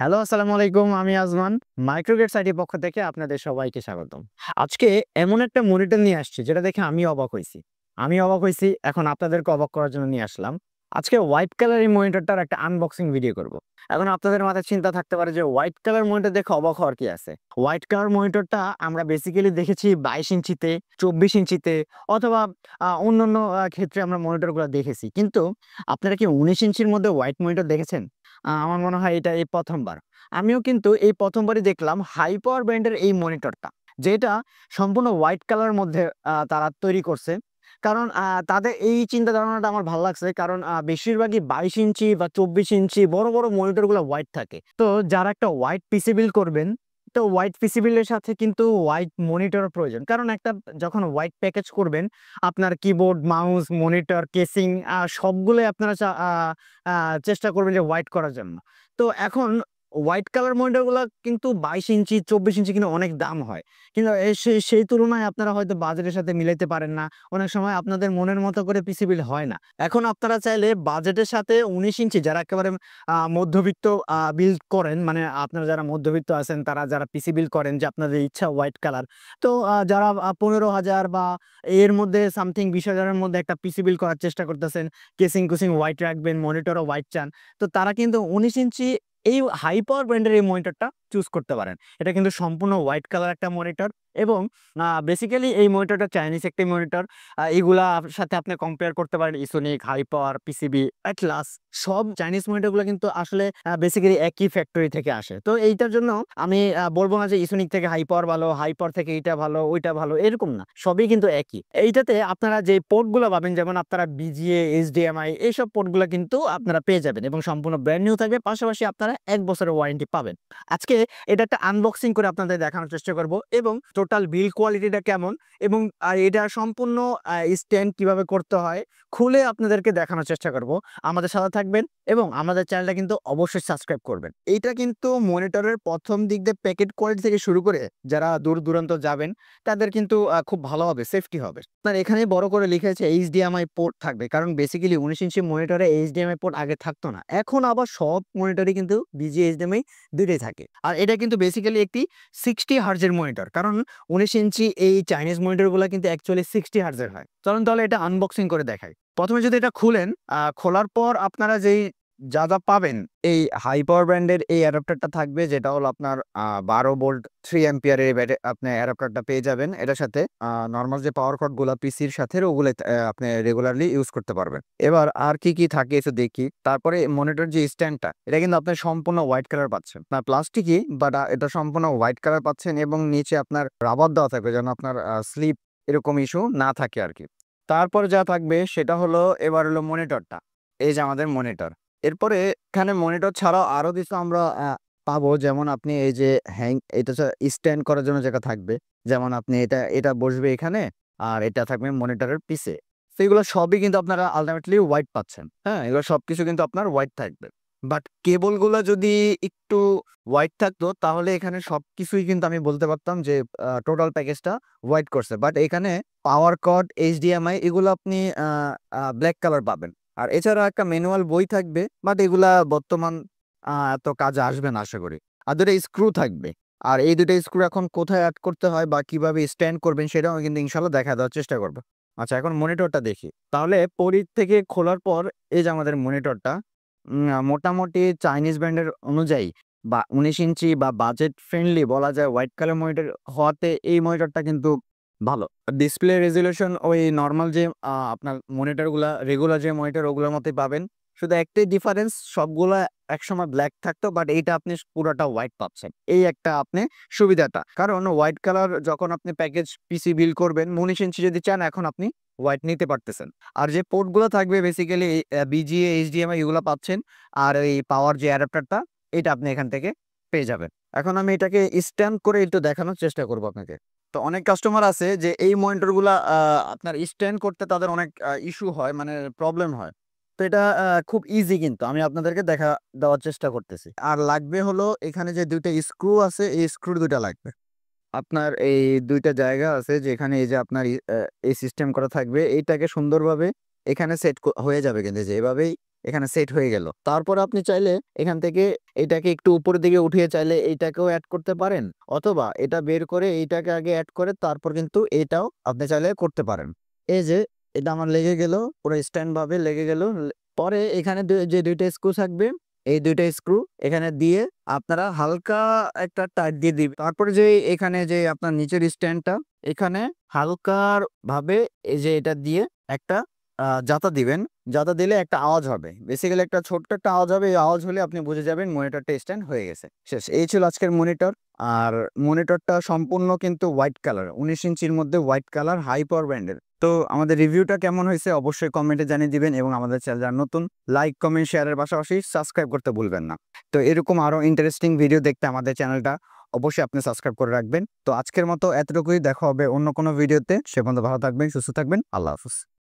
Hello, আসসালামু আলাইকুম। আমি আজমান। মাইক্রোগেটস আইটির পক্ষ থেকে আপনাদের সবাইকে স্বাগতম। আজকে এমন একটা মনিটর নিয়ে আসছি যেটা দেখে আমি অবাক হইছি। এখন আপনাদেরকে অবাক করার জন্য নিয়ে আসলাম। আজকে হোয়াইট কালার এই মনিটরটার একটা আনবক্সিং ভিডিও করব। এখন আপনাদের মাথায় চিন্তা থাকতে পারে যে হোয়াইট কালার মনিটর দেখে অবাক হওয়ার কি আছে? হোয়াইট কালার মনিটরটা আমরা বেসিক্যালি দেখেছি 22 ইঞ্চিতে, 24 ইঞ্চিতে অথবা অন্যান্য ক্ষেত্রে আমরা মনিটরগুলো দেখেছি। কিন্তু আপনারা কি 19 ইঞ্চির মধ্যে হোয়াইট মনিটর দেখেছেন? আমার মনে হয় এটা এই ১ম বার। আমিও কিন্তু এই ১ম বারই দেখলাম হাই পাওয়ার ব্র্যান্ডের এই মনিটরটা। যেটা সম্পূর্ণ হোয়াইট কালারের মধ্যে তারা তৈরি করছে। কারণ তাদের এই চিন্তা ধারণাটা আমার ভাল লাগছে। কারণ বেশিরভাগই ২২ ইঞ্চি বা ২৪ ইঞ্চি বড় মনিটরগুলো হোয়াইট থাকে। তো যারা একটা হোয়াইট পিসি বিল্ড করবেন, তো হোয়াইট পিসি বিল্ডের সাথে কিন্তু হোয়াইট মনিটরের প্রয়োজন। কারণ যখন হোয়াইট প্যাকেজ করবেন, আপনার কিবোর্ড, মাউস, মনিটর, কেসিং সবগুলোই আপনারা চেষ্টা করবেন যে হোয়াইট করার জন্য। তো এখন হোয়াইট কালার মনিটরগুলা কিন্তু ২২ ইঞ্চি, ২৪ ইঞ্চি কিন্তু অনেক দাম হয়। কিন্তু সেই তুলনায় আপনারা হয়তো বাজেটের সাথে মিলাইতে পারেন না। অনেক সময় আপনাদের মনের মতো করে পিসি বিল্ড হয় না। এখন আপনারা চাইলে বাজেটের সাথে ১৯ ইঞ্চি যারা একেবারে মধ্যবিত্ত বিল্ড করেন, মানে আপনারা যারা মধ্যবিত্ত আছেন, তারা যারা পিসি বিল্ড করেন যে আপনাদের ইচ্ছা হোয়াইট কালার। তো যারা ১৫,০০০ বা এর মধ্যে সামথিং ২০,০০০ এর মধ্যে একটা পিসি বিল্ড করার চেষ্টা করতেছেন, কেসিং-কুসিং হোয়াইট রাখবেন, মনিটরও হোয়াইট চান। তো তারা কিন্তু ১৯ ইঞ্চি এই হাই পাওয়ার ব্র্যান্ডের এই মনিটরটা চুজ করতে পারেন। এটা কিন্তু সম্পূর্ণ হোয়াইট কালার একটা মনিটর এবং বেসিক্যালি এই মনিটরটা চাইনিজ একটি মনিটর। এগুলা সাথে আপনি কম্পেয়ার করতে পারেন Esonic, high power, PCB, Atlas সব চাইনিজ মনিটরগুলো কিন্তু আসলে বেসিক্যালি একই ফ্যাক্টরি থেকে আসে। তো এইটার জন্য আমি বলব না যে ইসোনিক থেকে হাই পাওয়ার ভালো, হাই পাওয়ার থেকে এইটা ভালো, ওইটা ভালো, এরকম না। সবই কিন্তু একই। এইটাতে আপনারা যে পোর্টগুলো পাবেন, যেমন আপনারা বিজিএ, এইচডিএমআই এইসব পোর্টগুলো কিন্তু আপনারা পেয়ে যাবেন এবং সম্পূর্ণ ব্র্যান্ড নিউ থাকবে। পাশাপাশি আপনারা ১ বছরের ওয়ারেন্টি পাবেন। আজকে এটা একটা আনবক্সিং করে আপনাদের দেখানোর চেষ্টা করব এবং টোটাল বিল্ড কোয়ালিটিটা কেমন এবং এটা সম্পূর্ণ স্ট্যান্ড কিভাবে করতে হয় খুলে আপনাদেরকে দেখানোর চেষ্টা করব। আমাদের সাথে থাকবেন এবং আমাদের চ্যানেলটা কিন্তু অবশ্যই সাবস্ক্রাইব করবেন। এইটা কিন্তু মনিটরের ১ম দিক দিয়ে প্যাকেট কোয়ালিটি থেকে শুরু করে যারা দূর-দূরান্ত যাবেন তাদের কিন্তু খুব ভালো হবে, সেফটি হবে। আপনার এখানে বড় করে লিখা আছে এইচডিএমআই পোর্ট থাকবে। কারণ বেসিক্যালি ১৯ ইঞ্চি মনিটরে এইচডিএমআই পোর্ট আগে থাকতো না। এখন আবার সব মনিটরে কিন্তু বিজিএ, এইচডিএমআই ২ টাই থাকে। আর এটা কিন্তু বেসিক্যালি একটি 60 হার্জ এর মনিটর। কারণ ১৯ ইঞ্চি এই চাইনিজ মনিটরগুলা কিন্তু অ্যাকচুয়ালি 60 হার্জ এর হয়। চলুন তাহলে এটা আনবক্সিং করে দেখাই। ১ম এ যদি এটা খুলেন, খোলার পর আপনারা যা পাবেন, এই হাই পাওয়ার ব্র্যান্ডের এই অ্যাডাপ্টারটা থাকবে, যেটা হলো আপনার ১২ ভোল্ট ৩ অ্যাম্পিয়ার এর আপনি অ্যাডাপ্টারটা পেয়ে যাবেন। এটার সাথে নরমাল যে পাওয়ার কর্ড গুলা পিসির সাথে ওগুলো আপনি রেগুলারলি ইউজ করতে পারবেন। এবার আর কি থাকে একটু দেখি। তারপরে মনিটর যে স্ট্যান্ডটা, এটা কিন্তু আপনি সম্পূর্ণ হোয়াইট কালার পাচ্ছেন। না প্লাস্টিকই, বাট এটা সম্পূর্ণ হোয়াইট কালার পাচ্ছেন এবং নিচে আপনার রাবার দেওয়া থাকবে যেন আপনার স্লিপ এরকম ইস্যু না থাকে আরকি। তারপর যা থাকবে সেটা হলো, এবার হলো মনিটরটা। এই যে আমাদের মনিটর। এরপরে এখানে মনিটর ছাড়াও আরো কিছু আমরা পাবো। যেমন আপনি এই যে এটা স্ট্যান্ড করার জন্য যেটা থাকবে। যেমন আপনি এটা বসবে এখানে আর এটা থাকবে মনিটরের পিছে। তো এগুলো সবই কিন্তু আপনারা আল্টিমেটলি হোয়াইট পাচ্ছেন। হ্যাঁ? এগুলো সবকিছু কিন্তু আপনার হোয়াইট থাকবে। বাট কেবল গুলা যদি একটু হোয়াইট থাকতো তাহলে এখানে সবকিছুই কিন্তু আমি বলতে পারতাম যে টোটাল প্যাকেজটা হোয়াইট করছে। বাট এখানে পাওয়ার কর্ড, এইচডিএমআই এগুলো আপনি আ আ ব্লাক কালার পাবেন। আর এছাড়া একটা ম্যানুয়াল বই থাকবে। বাট এগুলা বর্তমান এত কাজে আসবে না আশা করি। আর ২ টা স্ক্রু থাকবে। আর এই ২ টা স্ক্রু এখন কোথায় এড করতে হয় বা কিভাবে স্ট্যান্ড করবেন সেটাও কিন্তু ইনশাআল্লাহ দেখা দেওয়ার চেষ্টা করব। আচ্ছা, এখন মনিটরটা দেখি। তাহলে পরিধ থেকে খোলার পর এই যে আমাদের মনিটরটা মোটামুটি চাইনিজ ব্র্যান্ডের অনুযায়ী বা ১৯ ইঞ্চি বা বাজেট ফ্রেন্ডলি বলা যায় হোয়াইট কালার মনিটর হওয়াতে এই মনিটরটা কিন্তু ভালো। ডিসপ্লে রেজোলিউশন ওই নরমাল যে আপনার মনিটরগুলা রেগুলার যে মনিটর ওগুলোর মতোই পাবেন। শুধু একটাই ডিফারেন্স, সবগুলা একসময় ব্লাক থাকতো বাট এইটা আপনি পুরাটা হোয়াইট পাচ্ছেন। এই একটা আপনি সুবিধাটা। কারণ হোয়াইট কালার যখন আপনি প্যাকেজ পিসি বিল্ড করবেন ১৯ ইঞ্চি যদি চান এখন আপনি হোয়াইট নিতে পারতেছেন। আর যে পোর্ট গুলো থাকবে বেসিক্যালি বিজিএ, এইচডিএমআই এগুলা পাচ্ছেন। আর এই পাওয়ার যে অ্যাডাপ্টারটা এটা আপনি এখান থেকে পেয়ে যাবেন। এখন আমি এটাকে স্ট্যান্ড করে একটু দেখানোর চেষ্টা করব আপনাকে। তো অনেক কাস্টমার আছে যে এই মনিটরগুলা আপনার স্ট্যান্ড করতে তাদের অনেক ইস্যু হয়, মানে প্রবলেম হয়। তো এটা খুব ইজি, কিন্তু আমি আপনাদেরকে দেওয়ার চেষ্টা করতেছি। আর লাগবে হলো এখানে যে ২ টা স্ক্রু আছে, এই স্ক্রু ২ টা লাগবে। আপনার এই ২ টা জায়গা আছে যেখানে এই যে আপনার এই সিস্টেম করা থাকবে। এইটাকে সুন্দরভাবে এখানে সেট হয়ে যাবে কিন্তু যে এভাবেই এখানে সেট হয়ে গেল। তারপর আপনি চাইলে এখান থেকে এটাকে একটু উপরের দিকে উঠিয়ে চাইলে এইটাকেও অ্যাড করতে পারেন, অথবা এটা বের করে এইটাকে আগে অ্যাড করে তারপর কিন্তু এটাও আপনি চাইলে করতে পারেন। এই যে এটা আমার লেগে গেল, পুরো স্ট্যান্ড ভাবে লেগে গেল। পরে এখানে যে ২ টা স্ক্রু থাকবে, এই ২ টা স্ক্রু এখানে দিয়ে আপনারা হালকা একটা টাইট দিয়ে দিবেন। তারপরে যে এখানে যে আপনার নিচের স্ট্যান্ডটা, এখানে হালকার ভাবে এই যে এটা দিয়ে একটা জাতা দিবেন। জাতা দিলে একটা আওয়াজ হবে। বেসিক্যালি একটা ছোট্ট একটা আওয়াজ হবে। এই আওয়াজ হলে আপনি বুঝে যাবেন মনিটরটা স্ট্যান্ড হয়ে গেছে। শেষ। এই ছিল আজকের মনিটর। আর মনিটরটা সম্পূর্ণ কিন্তু হোয়াইট কালার, ১৯ ইঞ্চির মধ্যে হোয়াইট কালার, হাই পাওয়ার ব্র্যান্ডের। তো আমাদের রিভিউটা কেমন হয়েছে অবশ্যই কমেন্টে জানিয়ে দিবেন, এবং আমাদের চ্যানেল যারা নতুন, লাইক, কমেন্ট, শেয়ারের পাশাপাশি সাবস্ক্রাইব করতে ভুলবেন না। তো এরকম আরো ইন্টারেস্টিং ভিডিও দেখতে আমাদের চ্যানেলটা অবশ্যই আপনি সাবস্ক্রাইব করে রাখবেন। তো আজকের মতো এতটুকুই। দেখা হবে অন্য কোনো ভিডিওতে। সে পর্যন্ত ভালো থাকবেন, সুস্থ থাকবেন। আল্লাহ হাফেজ।